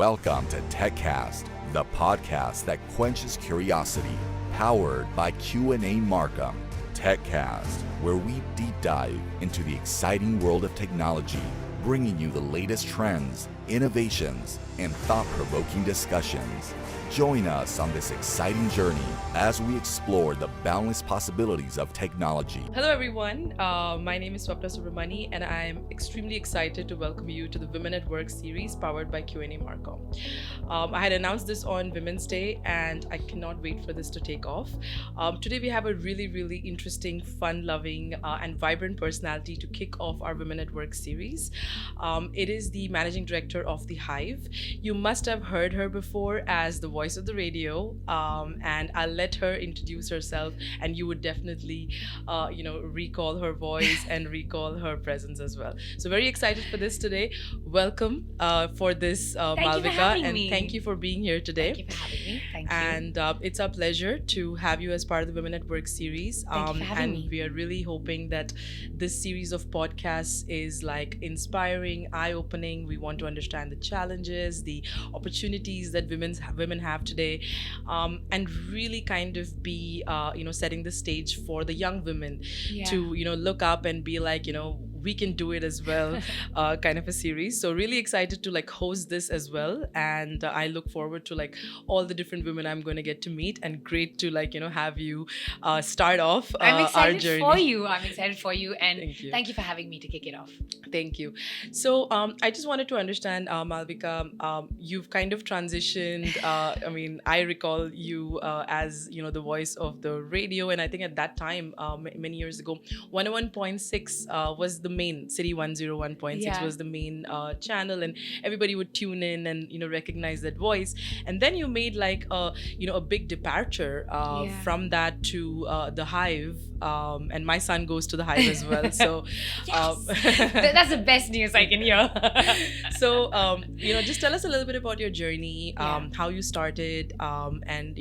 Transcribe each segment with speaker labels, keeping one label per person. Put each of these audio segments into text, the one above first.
Speaker 1: Welcome to TechCast, the podcast that quenches curiosity, powered by Q&A Markham. TechCast, where we deep dive into the exciting world of technology, bringing you the latest trends, innovations, and thought-provoking discussions. Join us on this exciting journey as we explore the boundless possibilities of technology.
Speaker 2: Hello everyone, my name is Swapna Subramani and I'm extremely excited to welcome you to the Women at Work series powered by Q&A Markham. I had announced this on Women's Day and I cannot wait for this to take off. Today we have a really interesting, fun-loving and vibrant personality to kick off our Women at Work series. It is the managing director of the Hive. You must have heard her before as the voice of the radio, and I'll let her introduce herself and you would definitely recall her voice and recall her presence as well. So very excited for this today. Welcome for this Malavika, and thank you for being here today.
Speaker 3: Thank you for having me. Thank you.
Speaker 2: And it's our pleasure to have you as part of the Women at Work series.
Speaker 3: Thank you for having me.
Speaker 2: We are really hoping that this series of podcasts is like inspiring, eye-opening. We want to understand the challenges, the opportunities that women have today, and really kind of be setting the stage for the young women to look up and be like, we can do it as well, kind of a series. So really excited to host this as well, and I look forward to all the different women I'm going to get to meet, and great to have you start off
Speaker 3: I'm excited
Speaker 2: our journey.
Speaker 3: I'm excited for you, and thank you for having me to kick it off.
Speaker 2: Thank you. So I just wanted to understand, Malavika, you've kind of transitioned. I recall you as the voice of the radio, and I think at that time, many years ago, 101.6 was the main, City 101.6 was the main channel, and everybody would tune in and recognize that voice. And then you made a big departure from that to the Hive, and my son goes to the Hive as well. So
Speaker 3: that's the best news I can hear.
Speaker 2: So just tell us a little bit about your journey, how you started, and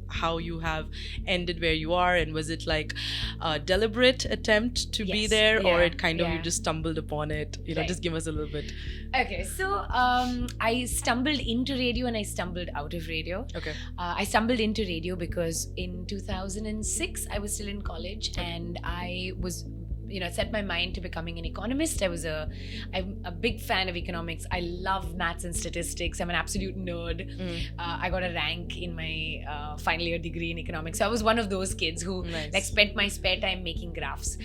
Speaker 2: how you have ended where you are, and was it a deliberate attempt to be there, or it kind of you just stumbled upon it? Just give us a little bit.
Speaker 3: Okay, so I stumbled into radio and I stumbled out of radio.
Speaker 2: Okay.
Speaker 3: I stumbled into radio because in 2006 I was still in college, and I was set my mind to becoming an economist. I'm a big fan of economics. I love maths and statistics. I'm an absolute nerd. I got a rank in my final year degree in economics. So I was one of those kids who spent my spare time making graphs.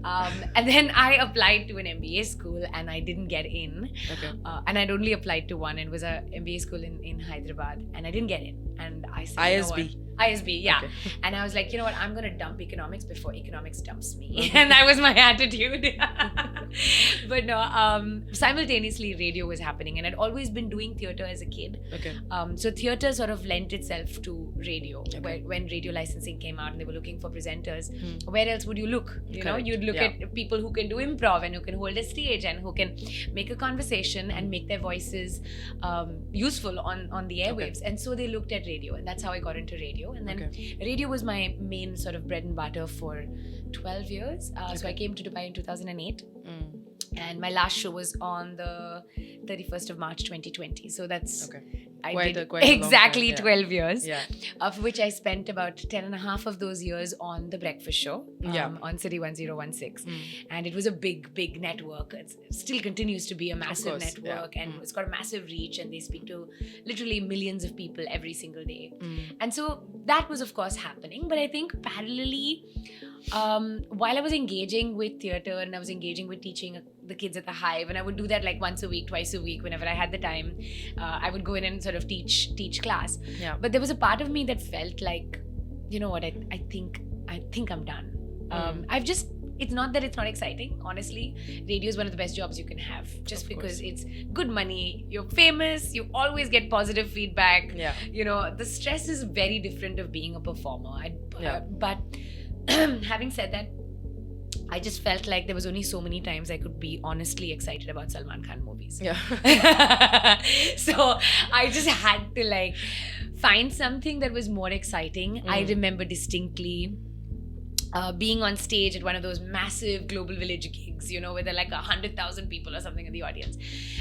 Speaker 3: And then I applied to an MBA school and I didn't get in.
Speaker 2: Okay.
Speaker 3: And I'd only applied to one, and it was an MBA school in Hyderabad, and I didn't get in. And I said, ISB, yeah. Okay. And I was like, you know what, I'm going to dump economics before economics dumps me. And that was my attitude. But no, simultaneously radio was happening, and I'd always been doing theatre as a kid.
Speaker 2: Okay.
Speaker 3: So theatre sort of lent itself to radio. When radio licensing came out and they were looking for presenters, where else would you look? You'd look at people who can do improv and who can hold a stage and who can make a conversation and make their voices useful on the airwaves. And so they looked at radio, and that's how I got into radio. And then radio was my main sort of bread and butter for 12 years. So I came to Dubai in 2008. And my last show was on the 31st of March 2020 So that's
Speaker 2: quite a
Speaker 3: exactly
Speaker 2: long time.
Speaker 3: 12 years, of which I spent about 10 and a half of those years on The Breakfast Show on City 1016. And it was a big network. It still continues to be a massive network, and it's got a massive reach, and they speak to literally millions of people every single day. And so that was of course happening, but I think parallelly, while I was engaging with theatre and I was engaging with teaching the kids at the Hive, and I would do that once a week, twice a week, whenever I had the time, I would go in and sort of teach class. But there was a part of me that felt like, you know what, I think I'm done. It's not that it's not exciting. Honestly, radio is one of the best jobs you can have, just because it's good money, you're famous, you always get positive feedback. The stress is very different of being a performer. But having said that, I just felt like there was only so many times I could be honestly excited about Salman Khan movies. So I just had to find something that was more exciting. I remember distinctly being on stage at one of those massive Global Village gigs, where there are like 100,000 people or something in the audience,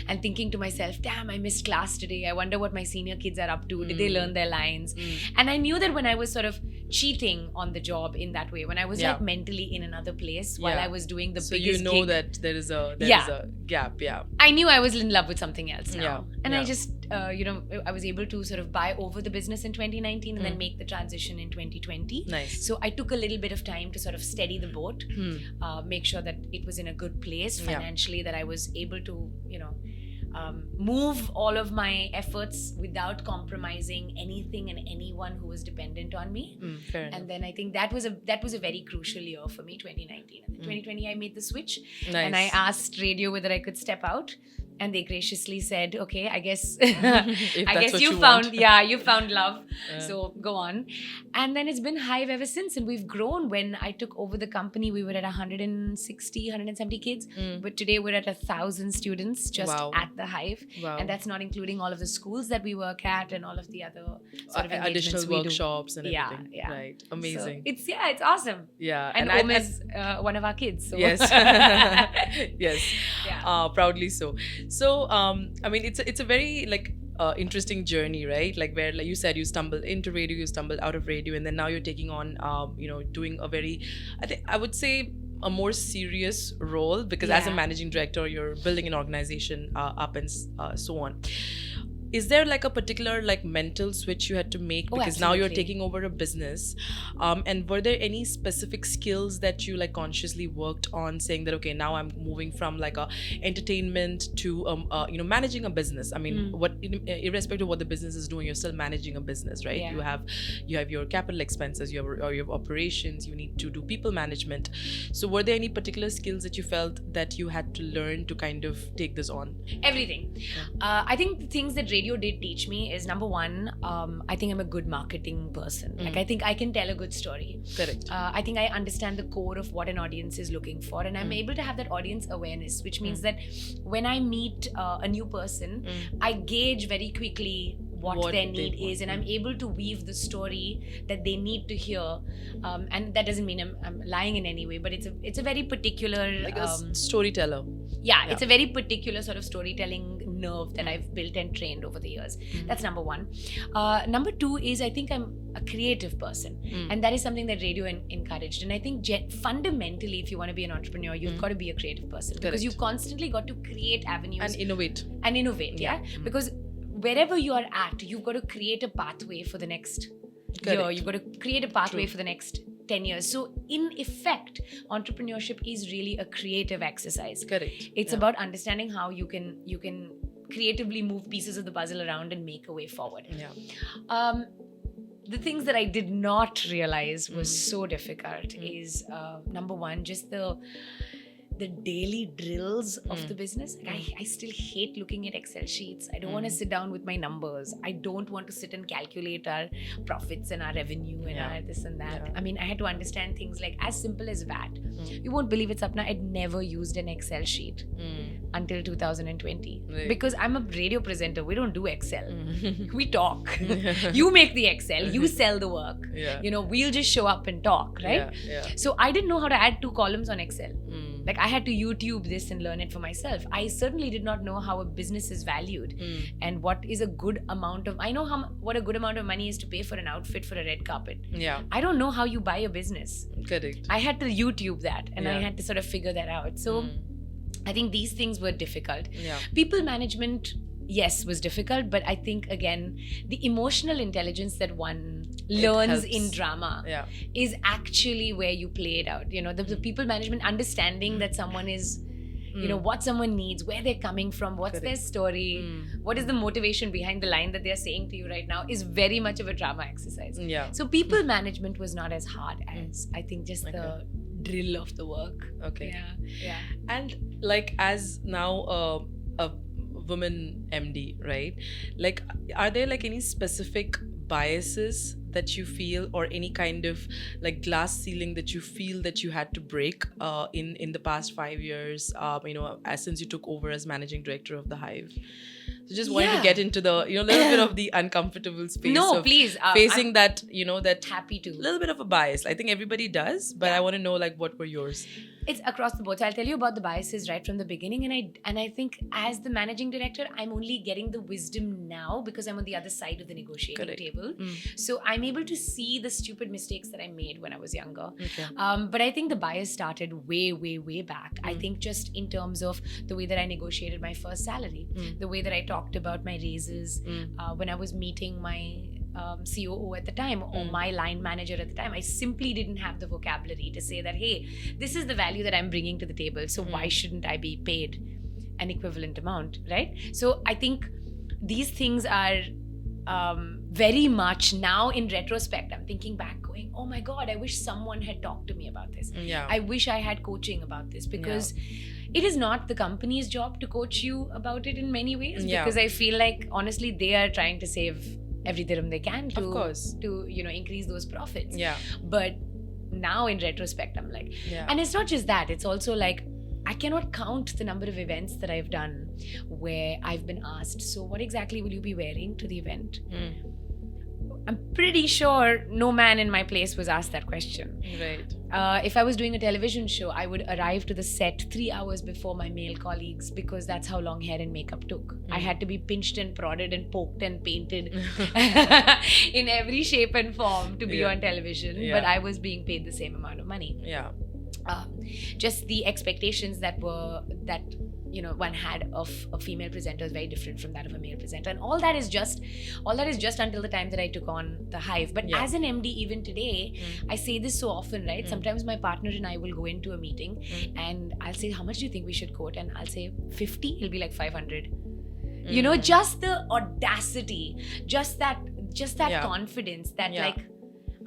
Speaker 3: and thinking to myself, damn, I missed class today. I wonder what my senior kids are up to. Did they learn their lines? And I knew that when I was sort of cheating on the job in that way, when I was like mentally in another place while I was doing the biggest gig,
Speaker 2: that there is a gap.
Speaker 3: I knew I was in love with something else now. And I just, I was able to sort of buy over the business in 2019 and then make the transition in 2020.
Speaker 2: Nice.
Speaker 3: So I took a little bit of time to sort of steady the boat, make sure that it was in a good place financially, that I was able to, move all of my efforts without compromising anything and anyone who was dependent on me. And then I think that was a very crucial year for me, 2019. And then 2020 I made the switch.
Speaker 2: Nice.
Speaker 3: And I asked radio whether I could step out. And they graciously said, okay, I guess you found love. So go on. And then it's been Hive ever since. And we've grown. When I took over the company, we were at 160, 170 kids. But today we're at 1,000 students just at the Hive.
Speaker 2: Wow.
Speaker 3: And that's not including all of the schools that we work at and all of the other sort of
Speaker 2: additional workshops and everything.
Speaker 3: Yeah.
Speaker 2: Right. Amazing.
Speaker 3: So it's awesome.
Speaker 2: Yeah.
Speaker 3: And Om is one of our kids. So.
Speaker 2: Yes. Yes.
Speaker 3: Yeah.
Speaker 2: Proudly so. So, I mean, it's a very interesting journey, right? Like where, like you said, you stumbled into radio, you stumbled out of radio, and then now you're taking on, doing a very, I would say, a more serious role, because as a managing director, you're building an organization up and so on. Is there like a particular mental switch you had to make, because now you're taking over a business, and were there any specific skills that you consciously worked on, saying that okay, now I'm moving from a entertainment to managing a business? I mean, irrespective of what the business is doing, you're still managing a business, right? You have your capital expenses, you have operations, you need to do people management. So were there any particular skills that you felt that you had to learn to kind of take this on?
Speaker 3: Everything. I think the things that radio did teach me is, number one, I think I'm a good marketing person. I think I can tell a good story.
Speaker 2: Correct.
Speaker 3: I think I understand the core of what an audience is looking for, and I'm able to have that audience awareness, which means that when I meet a new person, I gauge very quickly what their need is, and I'm able to weave the story that they need to hear, and that doesn't mean I'm lying in any way, but it's a very particular
Speaker 2: a storyteller.
Speaker 3: It's a very particular sort of storytelling nerve that I've built and trained over the years. That's number one. Number two is, I think I'm a creative person, and that is something that radio encouraged. And I think fundamentally, if you want to be an entrepreneur, you've got to be a creative person, because you've constantly got to create avenues
Speaker 2: and innovate.
Speaker 3: Because wherever you are at, you've got to create a pathway for the next year. You've got to create a pathway for the next 10 years. So in effect, entrepreneurship is really a creative exercise.
Speaker 2: Correct.
Speaker 3: It's about understanding how you can creatively move pieces of the puzzle around and make a way forward. The things that I did not realize was so difficult is, number one, just the daily drills of the business. I still hate looking at Excel sheets. I don't want to sit down with my numbers. I don't want to sit and calculate our profits and our revenue and our this and that. I mean, I had to understand things like as simple as VAT. You won't believe it, Sapna, I'd never used an Excel sheet until 2020.
Speaker 2: Right.
Speaker 3: Because I'm a radio presenter. We don't do Excel. We talk. You make the Excel. You sell the work. We'll just show up and talk, right? So I didn't know how to add 2 columns on Excel. I had to YouTube this and learn it for myself. I certainly did not know how a business is valued and what is a good amount of... I know what a good amount of money is to pay for an outfit for a red carpet. I don't know how you buy a business.
Speaker 2: Correct.
Speaker 3: I had to YouTube that, and I had to sort of figure that out. So I think these things were difficult. People management, yes, was difficult, but I think, again, the emotional intelligence that one learns in drama is actually where you play it out. The people management, understanding that someone is, what someone needs, where they're coming from, what's their story, what is the motivation behind the line that they're saying to you right now, is very much of a drama exercise. So people management was not as hard as, I think, just the drill of the work.
Speaker 2: And as now a woman MD, right? Are there any specific biases that you feel, or any kind of glass ceiling that you feel that you had to break in the past 5 years, since you took over as managing director of the Hive? So just wanted to get into the, little bit of the uncomfortable space.
Speaker 3: No,
Speaker 2: of
Speaker 3: please.
Speaker 2: Facing that, that
Speaker 3: happy to.
Speaker 2: Little bit of a bias. I think everybody does, but I want to know like what were yours?
Speaker 3: It's across the board. So I'll tell you about the biases right from the beginning. And I think as the managing director, I'm only getting the wisdom now because I'm on the other side of the negotiating table. So I'm able to see the stupid mistakes that I made when I was younger.
Speaker 2: Okay.
Speaker 3: But I think the bias started way, way, way back. I think just in terms of the way that I negotiated my first salary, the way that I talked about my raises, when I was meeting my COO at the time or my line manager at the time, I simply didn't have the vocabulary to say that, hey, this is the value that I'm bringing to the table, so why shouldn't I be paid an equivalent amount, right? So I think these things are very much now in retrospect, I'm thinking back going, oh my God, I wish someone had talked to me about this. I wish I had coaching about this because it is not the company's job to coach you about it in many ways because I feel like honestly they are trying to save every dirham they can to increase those profits. But now in retrospect I'm like, and it's not just that, it's also like I cannot count the number of events that I've done where I've been asked, so what exactly will you be wearing to the event? I'm pretty sure no man in my place was asked that question.
Speaker 2: Right.
Speaker 3: If I was doing a television show, I would arrive to the set 3 hours before my male colleagues because that's how long hair and makeup took. I had to be pinched and prodded and poked and painted in every shape and form to be on television. But I was being paid the same amount of money. Just the expectations that one had of a female presenter is very different from that of a male presenter, and all that is just until the time that I took on the Hive. But as an MD, even today, I say this so often, right? Sometimes my partner and I will go into a meeting and I'll say, how much do you think we should quote? And I'll say 50. He'll be like 500. Just the audacity, just that confidence that like,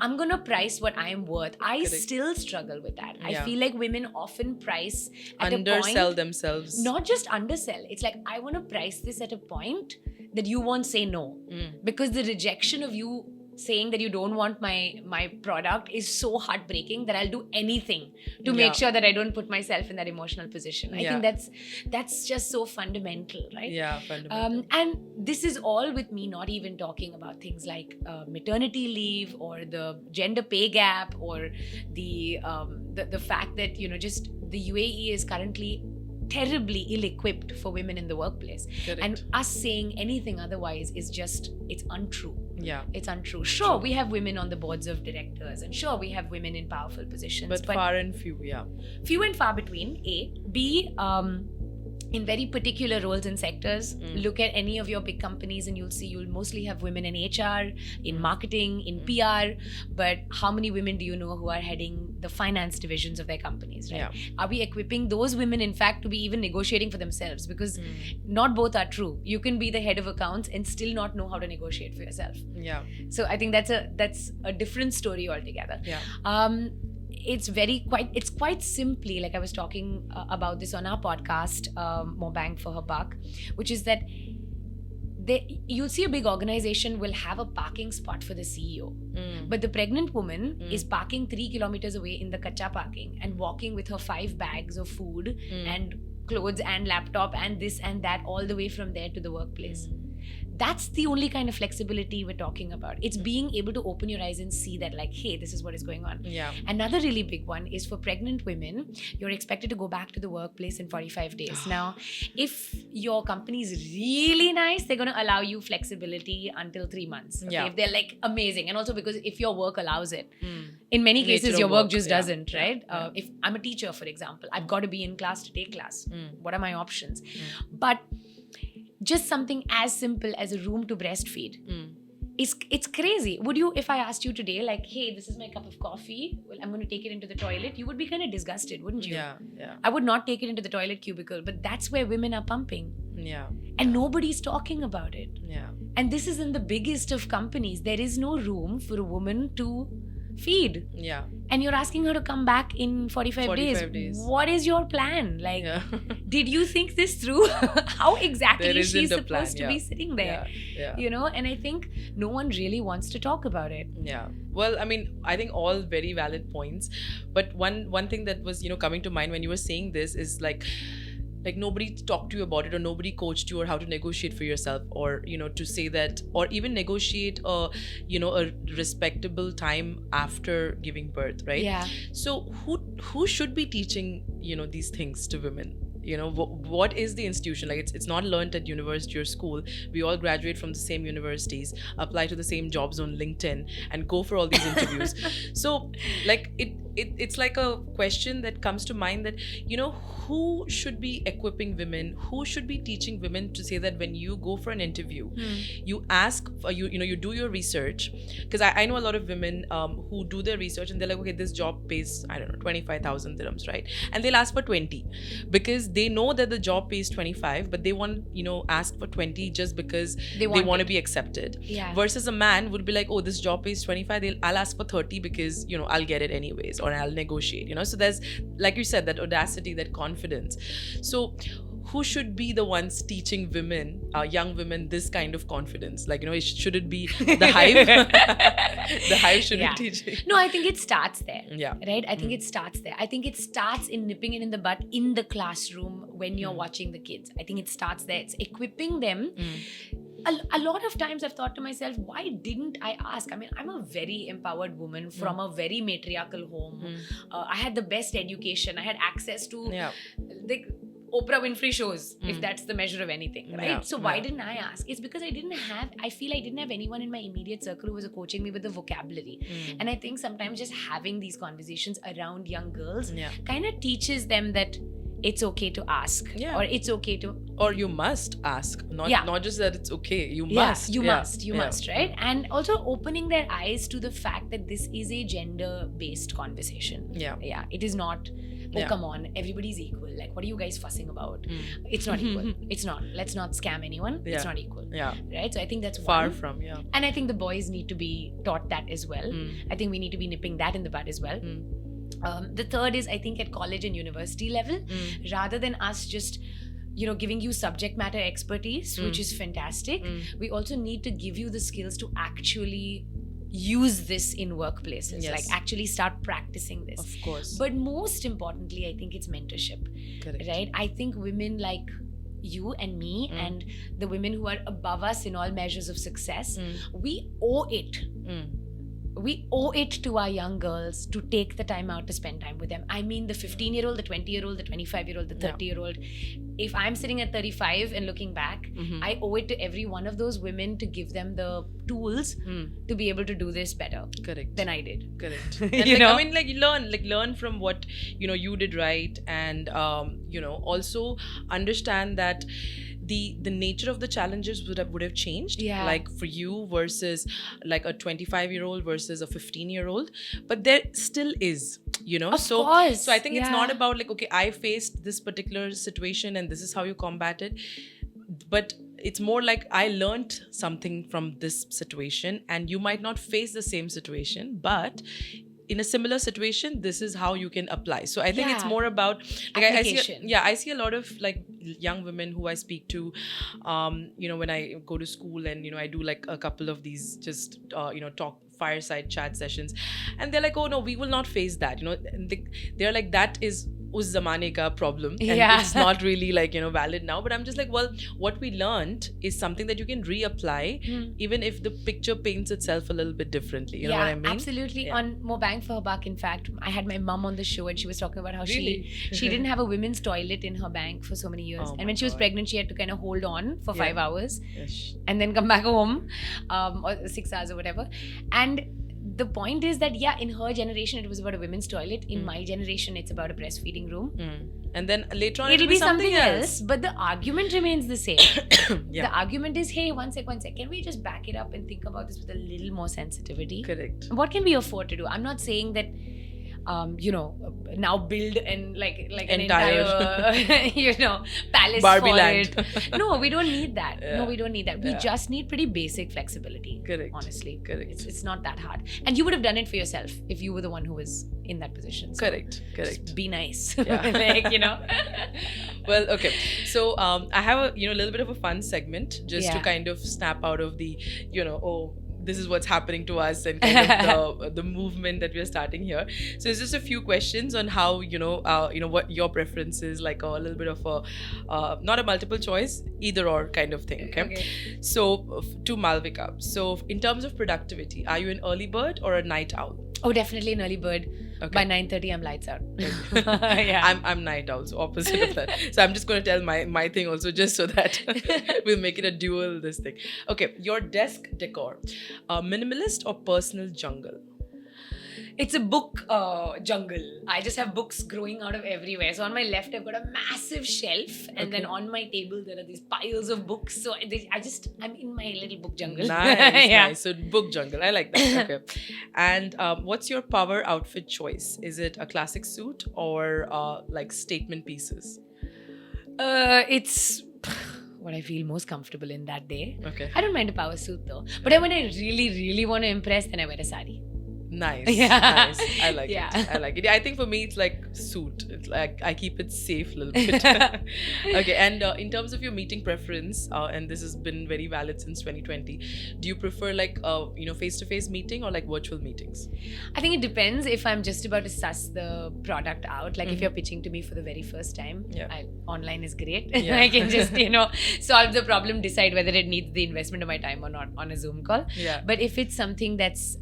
Speaker 3: I'm going to price what I am worth. I still struggle with that. I feel like women often price at
Speaker 2: undersell themselves.
Speaker 3: Not just undersell. It's like, I want to price this at a point that you won't say no. Because the rejection of you saying that you don't want my product is so heartbreaking that I'll do anything to make sure that I don't put myself in that emotional position. I think that's just so fundamental, right?
Speaker 2: Yeah, fundamental.
Speaker 3: And this is all with me not even talking about things like maternity leave or the gender pay gap or the fact that just the UAE is currently terribly ill-equipped for women in the workplace.
Speaker 2: Correct.
Speaker 3: And us saying anything otherwise is just, it's untrue. It's untrue. Sure,
Speaker 2: True.
Speaker 3: We have women on the boards of directors, and sure, we have women in powerful positions.
Speaker 2: But far and few,
Speaker 3: Few and far between, A. B, in very particular roles and sectors. Look at any of your big companies and you'll see you'll mostly have women in HR, in marketing, in PR. But how many women do you know who are heading the finance divisions of their companies, right? Are we equipping those women, in fact, to be even negotiating for themselves? Because not both are true. You can be the head of accounts and still not know how to negotiate for yourself. So I think that's a different story altogether. It's quite simply, like I was talking about this on our podcast, More Bang for Her Buck, which is that you'll see a big organization will have a parking spot for the CEO, but the pregnant woman is parking 3 kilometers away in the kacha parking and walking with her 5 bags of food and clothes and laptop and this and that all the way from there to the workplace. That's the only kind of flexibility we're talking about. It's being able to open your eyes and see that, like, hey, this is what is going on. Another really big one is for pregnant women, you're expected to go back to the workplace in 45 days. Now, if your company is really nice, they're going to allow you flexibility until 3 months. Okay? If they're like amazing. And also because if your work allows it. In many cases, your work just doesn't, right? If I'm a teacher, for example, I've got to be in class to take class. What are my options? But just something as simple as a room to breastfeed. It's crazy. Would you, if I asked you today, like, hey, this is my cup of coffee, well, I'm going to take it into the toilet, you would be kind of disgusted, wouldn't you? I would not take it into the toilet cubicle, but that's where women are pumping. And nobody's talking about it. And this is in the biggest of companies. There is no room for a woman to feed. And you're asking her to come back in 45 days. What is your plan? Like, did you think this through? How exactly is she supposed to be sitting there? You know, and I think no one really wants to talk about it.
Speaker 2: Well, I mean, I think all very valid points. But one thing that was, coming to mind when you were saying this is like, like nobody talked to you about it, or nobody coached you or how to negotiate for yourself, or to say that, or even negotiate a respectable time after giving birth, right?
Speaker 3: Yeah.
Speaker 2: So who should be teaching these things to women? What is the institution? Like, it's not learned at university or school. We all graduate from the same universities, apply to the same jobs on LinkedIn, and go for all these interviews. So like it's like a question that comes to mind, that who should be equipping women, who should be teaching women to say that when you go for an interview, you ask for, you do your research. Because I know a lot of women who do their research and they're like, okay, this job pays, I don't know, 25,000 dirhams, right? And they'll ask for 20 because they know that the job pays 25, but they want ask for 20 just because they want to be accepted.
Speaker 3: Yeah.
Speaker 2: Versus a man would be like, oh, this job pays 25, I'll ask for 30 because I'll get it anyways, or I'll negotiate. So there's, like you said, that audacity, that confidence. So who should be the ones teaching women, young women, this kind of confidence? Like, should it be the Hive? The Hive should be teaching.
Speaker 3: No, I think it starts there.
Speaker 2: Yeah.
Speaker 3: Right? I think it starts there. I think it starts in nipping it in the bud in the classroom when you're watching the kids. I think it starts there. It's equipping them. A lot of times I've thought to myself, why didn't I ask? I mean, I'm a very empowered woman from a very matriarchal home. I had the best education. I had access to the Oprah Winfrey shows, if that's the measure of anything, right?
Speaker 2: Yeah.
Speaker 3: So why didn't I ask? It's because I feel I didn't have anyone in my immediate circle who was coaching me with the vocabulary. And I think sometimes just having these conversations around young girls kind of teaches them that it's okay to ask, or it's okay to,
Speaker 2: or you must ask, not just that it's okay, you must,
Speaker 3: you must, right? And also opening their eyes to the fact that this is a gender-based conversation. It is not, come on, everybody's equal, like what are you guys fussing about? It's not equal. It's not. Let's not scam anyone. It's not equal. Right? So I think that's
Speaker 2: far
Speaker 3: one.
Speaker 2: From.
Speaker 3: And I think the boys need to be taught that as well. I think we need to be nipping that in the bud as well. The third is, I think, at college and university level, rather than us just giving you subject matter expertise, which is fantastic, we also need to give you the skills to actually use this in workplaces, like actually start practicing this.
Speaker 2: Of course.
Speaker 3: But most importantly, I think it's mentorship.
Speaker 2: Correct.
Speaker 3: Right? I think women like you and me and the women who are above us in all measures of success, we owe it. We owe it to our young girls to take the time out to spend time with them. I mean, the 15-year-old, the 20-year-old, the 25-year-old, the 30-year-old. If I'm sitting at 35 and looking back, I owe it to every one of those women to give them the tools to be able to do this better.
Speaker 2: Correct.
Speaker 3: Than I did.
Speaker 2: Correct. And I mean, you learn from what you did right, and also understand that the nature of the challenges would have changed, like for you versus like a 25-year-old versus a 15-year-old, but there still is,
Speaker 3: Of course.
Speaker 2: So I think it's not about like, okay, I faced this particular situation and this is how you combat it, but it's more like I learned something from this situation, and you might not face the same situation, but in a similar situation, this is how you can apply. So I think it's more about like
Speaker 3: application.
Speaker 2: I see a lot of like young women who I speak to, when I go to school, and I do like a couple of these just talk fireside chat sessions, and they're like, oh no, we will not face that. And they're like, that is us zamane ka problem, and it's not really like valid now. But I'm just like, well, what we learned is something that you can reapply, even if the picture paints itself a little bit differently. You know what I mean?
Speaker 3: Absolutely. On More Bang for Her Buck, in fact, I had my mum on the show, and she was talking about how she didn't have a women's toilet in her bank for so many years, and when she was pregnant, she had to kind of hold on for 5 hours and then come back home, or 6 hours or whatever. And the point is that in her generation it was about a women's toilet. In my generation it's about a breastfeeding room.
Speaker 2: And then later on
Speaker 3: it'll be something else. But the argument remains the same. The argument is, hey, one sec, can we just back it up and think about this with a little more sensitivity?
Speaker 2: Correct.
Speaker 3: What can we afford to do? I'm not saying that now build and like an entire palace
Speaker 2: Barbie
Speaker 3: for
Speaker 2: land.
Speaker 3: it. No, we don't need that. No, we don't need that. We just need pretty basic flexibility.
Speaker 2: Correct.
Speaker 3: Honestly.
Speaker 2: Correct.
Speaker 3: It's not that hard. And you would have done it for yourself if you were the one who was in that position. So
Speaker 2: Correct.
Speaker 3: just be nice.
Speaker 2: Yeah. Well, okay. So I have a little bit of a fun segment just to kind of snap out of the this is what's happening to us and kind of the movement that we're starting here. So it's just a few questions on how, what your preference is, like a little bit of a, not a multiple choice, either or kind of thing. Okay. So to Malavika, so in terms of productivity, are you an early bird or a night owl?
Speaker 3: Oh, definitely an early bird.
Speaker 2: Okay.
Speaker 3: By 9:30, I'm lights out.
Speaker 2: Yeah. I'm night owl, so opposite of that. So I'm just going to tell my thing also, just so that we'll make it a dual this thing. Okay, your desk decor, minimalist or personal jungle?
Speaker 3: It's a book jungle. I just have books growing out of everywhere. So on my left, I've got a massive shelf, and then on my table there are these piles of books. So I'm in my little book jungle.
Speaker 2: Nice, nice. So book jungle, I like that. Okay. And what's your power outfit choice? Is it a classic suit or like statement pieces?
Speaker 3: It's what I feel most comfortable in that day.
Speaker 2: Okay.
Speaker 3: I don't mind a power suit though. But when I really, really want to impress, then I wear a sari.
Speaker 2: Nice.
Speaker 3: Yeah.
Speaker 2: Nice. I like it. I like it. I think for me, it's like suit. It's like I keep it safe a little bit. Okay. And in terms of your meeting preference, and this has been very valid since 2020, do you prefer like face-to-face meeting or like virtual meetings?
Speaker 3: I think it depends. If I'm just about to suss the product out, like if you're pitching to me for the very first time, online is great.
Speaker 2: Yeah.
Speaker 3: I can just solve the problem, decide whether it needs the investment of my time or not on a Zoom call.
Speaker 2: Yeah.
Speaker 3: But if it's something that's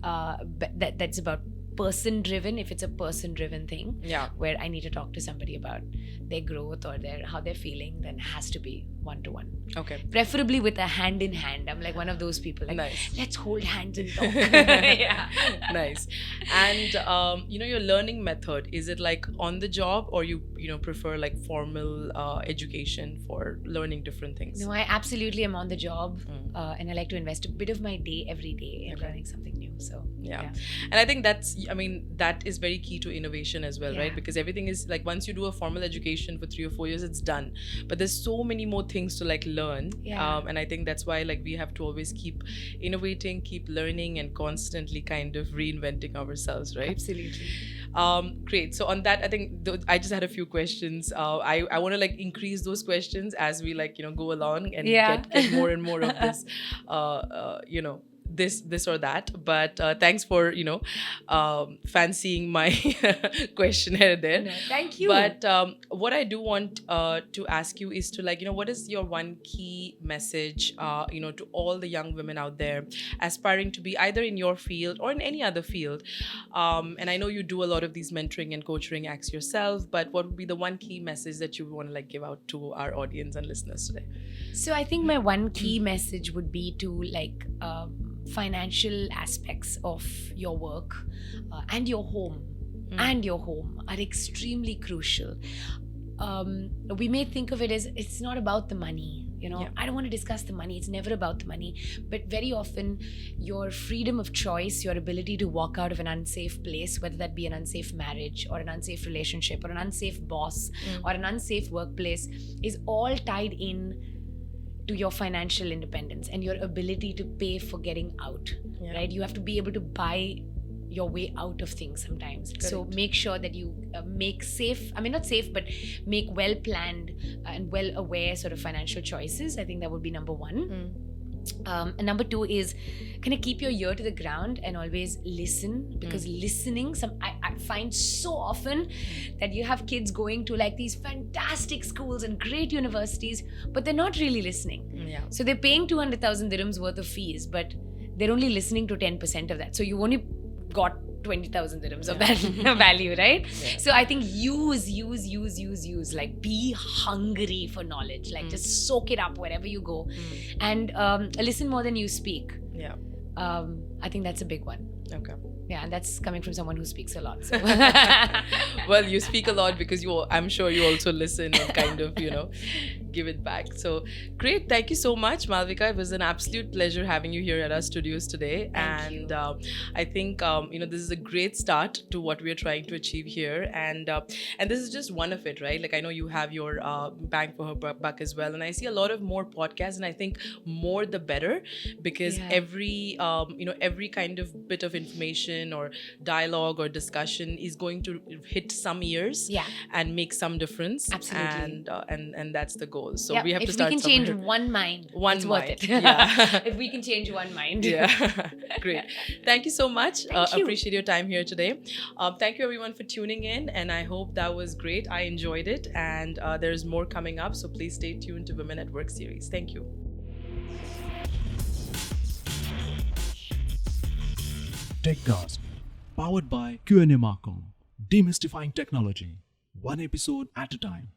Speaker 3: that's about person driven, if it's a person driven thing, where I need to talk to somebody about their growth or how they're feeling, then it has to be one-to-one.
Speaker 2: Okay.
Speaker 3: Preferably with a hand in hand. I'm like one of those people, like,
Speaker 2: nice.
Speaker 3: Let's hold hands and talk. Yeah.
Speaker 2: Nice. And your learning method, is it like on the job, or you prefer like formal education for learning different things?
Speaker 3: No, I absolutely am on the job, and I like to invest a bit of my day every day in learning something new. So
Speaker 2: yeah. And I think that is very key to innovation as well, right? Because everything is like, once you do a formal education for 3 or 4 years, it's done. But there's so many more things to like learn. And I think that's why like we have to always keep innovating, keep learning, and constantly kind of reinventing ourselves, right?
Speaker 3: Absolutely.
Speaker 2: Great. So on that, I think I just had a few questions. I want to like increase those questions as we like go along and get more and more of this this or that, but thanks for fancying my questionnaire there.
Speaker 3: No, thank you.
Speaker 2: But what I do want to ask you is to like what is your one key message to all the young women out there aspiring to be either in your field or in any other field, and I know you do a lot of these mentoring and coaching acts yourself, but what would be the one key message that you want to like give out to our audience and listeners today?
Speaker 3: So I think my one key message would be to like financial aspects of your work and your home are extremely crucial. We may think of it as it's not about the money, I don't want to discuss the money, it's never about the money, but very often your freedom of choice, your ability to walk out of an unsafe place, whether that be an unsafe marriage or an unsafe relationship or an unsafe boss or an unsafe workplace, is all tied in to your financial independence and your ability to pay for getting out, right? You have to be able to buy your way out of things sometimes. Correct. So make sure that you make make well-planned and well-aware sort of financial choices. I think that would be number one. And number two is kind of keep your ear to the ground and always listen, because listening, I find so often that you have kids going to like these fantastic schools and great universities, but they're not really listening. So they're paying 200,000 dirhams worth of fees, but they're only listening to 10% of that. So you only got 20,000 dirhams of that value, right? So I think use, like be hungry for knowledge, like just soak it up wherever you go, and listen more than you speak. I think that's a big one.
Speaker 2: Okay.
Speaker 3: Yeah, and that's coming from someone who speaks a lot. So.
Speaker 2: Well, you speak a lot because I'm sure you also listen and kind of, give it back. So great. Thank you so much, Malavika. It was an absolute pleasure having you here at our studios today.
Speaker 3: Thank you.
Speaker 2: I think, this is a great start to what we're trying to achieve here. And this is just one of it, right? Like I know you have your bang for her buck as well. And I see a lot of more podcasts, and I think more the better, because every kind of bit of information or dialogue or discussion is going to hit some ears and make some difference.
Speaker 3: Absolutely.
Speaker 2: And that's the goal. goals. So we have to start
Speaker 3: If we can change
Speaker 2: somewhere.
Speaker 3: one mind,
Speaker 2: One
Speaker 3: it's
Speaker 2: mind.
Speaker 3: worth it.
Speaker 2: Yeah.
Speaker 3: If we can change one mind.
Speaker 2: Yeah, great. Thank you so much.
Speaker 3: Thank you.
Speaker 2: Appreciate your time here today. Thank you everyone for tuning in, and I hope that was great. I enjoyed it, and there's more coming up. So please stay tuned to Women at Work series. Thank you.
Speaker 4: TechCast, powered by Q&A Marcom, demystifying technology, one episode at a time.